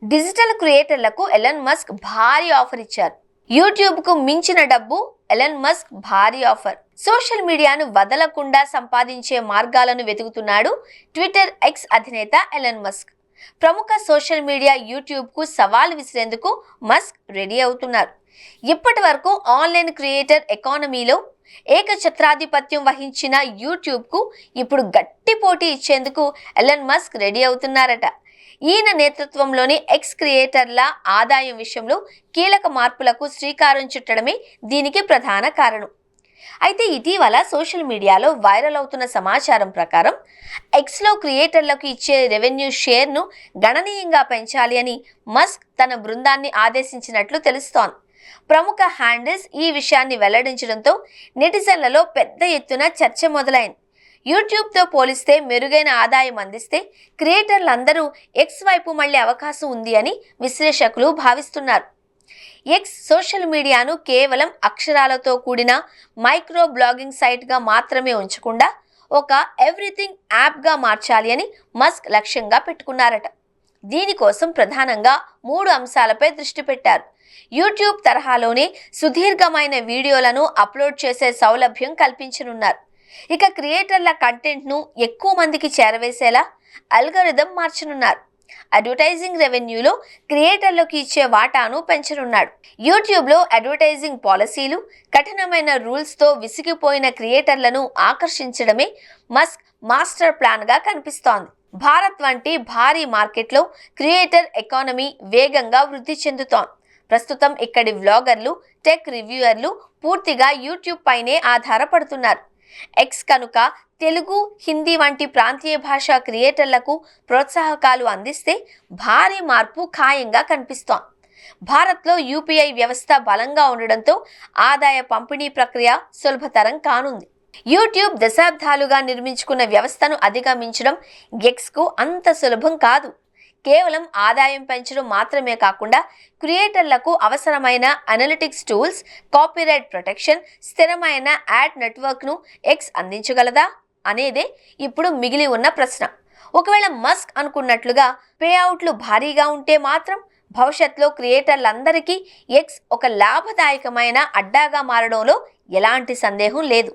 Digital క్రియేటర్లకు Elon Musk భారీ offer ఇచ్చారు. యూట్యూబ్కు మించిన డబ్బు ఎలన్ మస్క్ భారీ ఆఫర్. సోషల్ మీడియాను వదలకుండా సంపాదించే మార్గాలను వెతుకుతున్నాడు ట్విట్టర్ ఎక్స్ అధినేత ఎలన్ మస్క్. ప్రముఖ సోషల్ మీడియా యూట్యూబ్కు సవాల్ విసిరేందుకు మస్క్ రెడీ అవుతున్నారు. ఇప్పటి వరకు ఆన్లైన్ క్రియేటర్ ఎకానమీలో ఏకఛత్రాధిపత్యం వహించిన యూట్యూబ్కు ఇప్పుడు గట్టి పోటీ ఇచ్చేందుకు ఎలన్ మస్క్ రెడీ అవుతున్నారట. ఈయన నేతృత్వంలోని ఎక్స్ క్రియేటర్ల ఆదాయం విషయంలో కీలక మార్పులకు శ్రీకారం చుట్టడమే దీనికి ప్రధాన కారణం. అయితే ఇటీవల సోషల్ మీడియాలో వైరల్ అవుతున్న సమాచారం ప్రకారం ఎక్స్లో క్రియేటర్లకు ఇచ్చే రెవెన్యూ షేర్ను గణనీయంగా పెంచాలి అని మస్క్ తన బృందాన్ని ఆదేశించినట్లు తెలుస్తోంది. ప్రముఖ హ్యాండిల్స్ ఈ విషయాన్ని వెల్లడించడంతో నెటిజన్లలో పెద్ద ఎత్తున చర్చ మొదలైంది. యూట్యూబ్తో పోలిస్తే మెరుగైన ఆదాయం అందిస్తే క్రియేటర్లందరూ ఎక్స్ వైపు మళ్లే అవకాశం ఉంది అని విశ్లేషకులు భావిస్తున్నారు. ఎక్స్ సోషల్ మీడియాను కేవలం అక్షరాలతో కూడిన మైక్రో బ్లాగింగ్ సైట్గా మాత్రమే ఉంచకుండా ఒక ఎవ్రీథింగ్ యాప్గా మార్చాలి అని మస్క్ లక్ష్యంగా పెట్టుకున్నారట. దీనికోసం ప్రధానంగా 3 అంశాలపై దృష్టి పెట్టారు. యూట్యూబ్ తరహాలోనే సుదీర్ఘమైన వీడియోలను అప్లోడ్ చేసే సౌలభ్యం కల్పించనున్నారు. ఇక క్రియేటర్ల కంటెంట్ను ఎక్కువ మందికి చేరవేసేలా అల్గోరిథం మార్చనున్నారు. అడ్వర్టైజింగ్ రెవెన్యూలో క్రియేటర్లకు ఇచ్చే వాటాను పెంచనున్నాడు. యూట్యూబ్లో అడ్వర్టైజింగ్ పాలసీలు, కఠినమైన రూల్స్తో విసిగిపోయిన క్రియేటర్లను ఆకర్షించడమే మస్క్ మాస్టర్ ప్లాన్గా కనిపిస్తోంది. భారత్ వంటి భారీ మార్కెట్లో క్రియేటర్ ఎకానమీ వేగంగా వృద్ధి చెందుతోంది. ప్రస్తుతం ఇక్కడి వ్లాగర్లు, టెక్ రివ్యూయర్లు పూర్తిగా యూట్యూబ్ పైనే ఆధారపడుతున్నారు. ఎక్స్ కనుక తెలుగు, హిందీ వంటి ప్రాంతీయ భాషా క్రియేటర్లకు ప్రోత్సాహకాలు అందిస్తే భారీ మార్పు ఖాయంగా కనిపిస్తోంది. భారత్లో యూపీఐ వ్యవస్థ బలంగా ఉండడంతో ఆదాయ పంపిణీ ప్రక్రియ సులభతరం కానుంది. యూట్యూబ్ దశాబ్దాలుగా నిర్మించుకున్న వ్యవస్థను అధిగమించడం ఎక్స్కు అంత సులభం కాదు. కేవలం ఆదాయం పెంచడం మాత్రమే కాకుండా క్రియేటర్లకు అవసరమైన అనలిటిక్స్ టూల్స్, కాపీరైట్ ప్రొటెక్షన్, స్థిరమైన యాడ్ నెట్వర్క్ను ఎక్స్ అందించగలదా అనేదే ఇప్పుడు మిగిలి ఉన్న ప్రశ్న. ఒకవేళ మస్క్ అనుకున్నట్లుగా పేఅవుట్లు భారీగా ఉంటే మాత్రం భవిష్యత్తులో క్రియేటర్లందరికీ ఎక్స్ ఒక లాభదాయకమైన అడ్డాగా మారడంలో ఎలాంటి సందేహం లేదు.